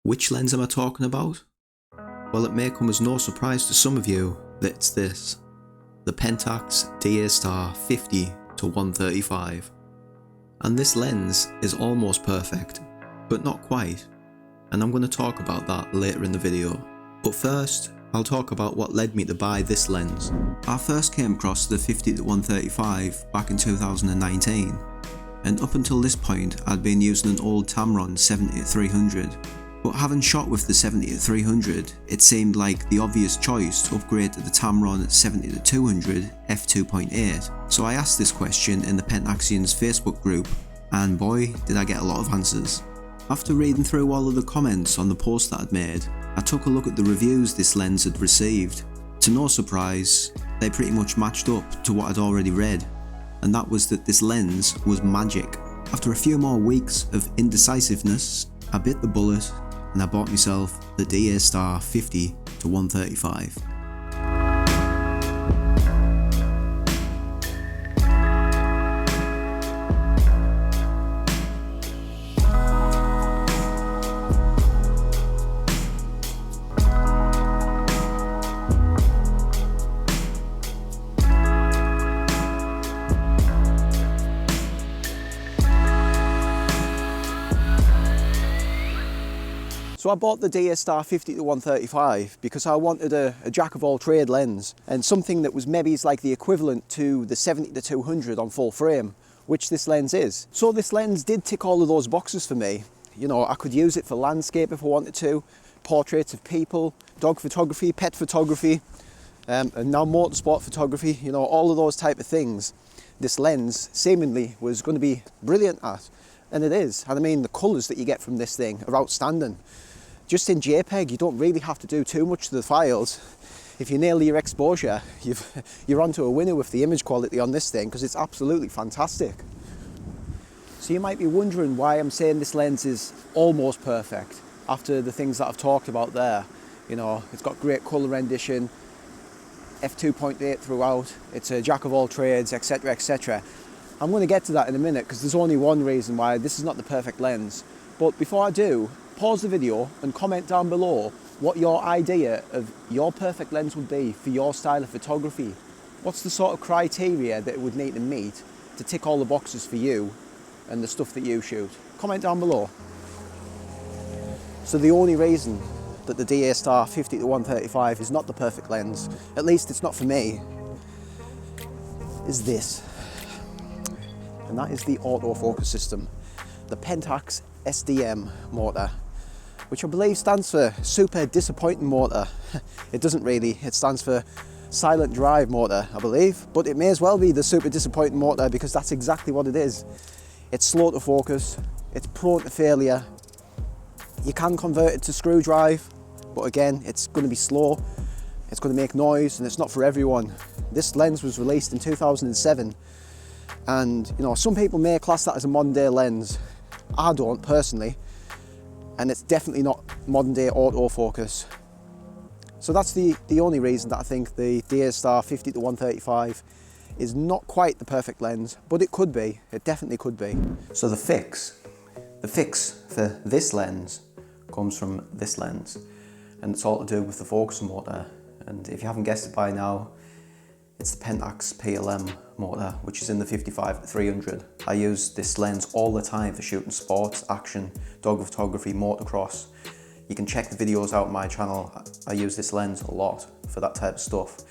Which lens am I talking about? Well, it may come as no surprise to some of you that it's this, the Pentax DA-Star 50-135. And this lens is almost perfect, but not quite, and I'm going to talk about that later in the video. But first, I'll talk about what led me to buy this lens. I first came across the 50-135 back in 2019, and up until this point I'd been using an old Tamron 70-300. But having shot with the 70-300, it seemed like the obvious choice to upgrade to the Tamron 70-200 f2.8. So I asked this question in the Pentaxians Facebook group, and boy did I get a lot of answers. After reading through all of the comments on the post that I'd made, I took a look at the reviews this lens had received. To no surprise, they pretty much matched up to what I'd already read, and that was that this lens was magic. After a few more weeks of indecisiveness, I bit the bullet and I bought myself the DA-Star 50-135. So I bought the DA-Star 50-135 because I wanted a jack of all trade lens and something that was maybe like the equivalent to the 70-200 on full frame, which this lens is. So this lens did tick all of those boxes for me. You know, I could use it for landscape if I wanted to, portraits of people, dog photography, pet photography, and now motorsport photography, you know, all of those type of things. This lens seemingly was going to be brilliant at, and it is. And I mean, the colours that you get from this thing are outstanding. Just in JPEG, you don't really have to do too much to the files. If you nail your exposure, you're onto a winner with the image quality on this thing, because it's absolutely fantastic. So you might be wondering why I'm saying this lens is almost perfect after the things that I've talked about there. You know, it's got great colour rendition, f2.8 throughout, it's a jack of all trades, etc, etc. I'm going to get to that in a minute because there's only one reason why this is not the perfect lens. But before I do, pause the video and comment down below what your idea of your perfect lens would be for your style of photography. What's the sort of criteria that it would need to meet to tick all the boxes for you and the stuff that you shoot? Comment down below. So the only reason that the DA-Star 50-135 is not the perfect lens, at least it's not for me, is this. And that is the autofocus system, the Pentax SDM motor, which I believe stands for super disappointing motor. It doesn't really, it stands for silent drive motor, I believe, but it may as well be the super disappointing motor because that's exactly what it is. It's slow to focus, it's prone to failure. You can convert it to screw drive, but again, it's going to be slow, it's going to make noise, and it's not for everyone. This lens was released in 2007, and you know, some people may class that as a modern day lens. I don't personally, and it's definitely not modern day autofocus. So that's the only reason that I think the DA-Star 50-135 is not quite the perfect lens, but it could be, it definitely could be. So the fix for this lens comes from this lens, and it's all to do with the focus motor. And if you haven't guessed it by now, it's the Pentax PLM motor, which is in the 55-300. I use this lens all the time for shooting sports, action, dog photography, motocross. You can check the videos out on my channel. I use this lens a lot for that type of stuff.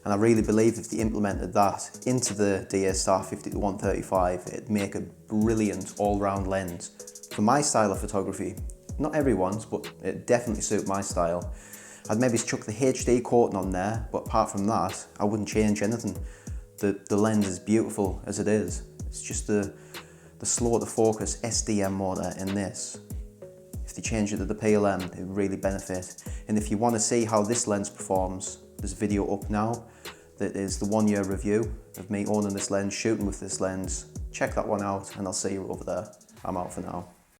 And I really believe if they implemented that into the DA-Star 50-135, it'd make a brilliant all-round lens for my style of photography. Not everyone's, but it definitely suits my style. I'd maybe chuck the HD coating on there, but apart from that, I wouldn't change anything. The lens is beautiful as it is. It's just the slow to focus SDM motor in this. If they change it to the PLM, it would really benefit. And if you want to see how this lens performs, there's a video up now that is the 1-year review of me owning this lens, shooting with this lens. Check that one out, and I'll see you over there. I'm out for now.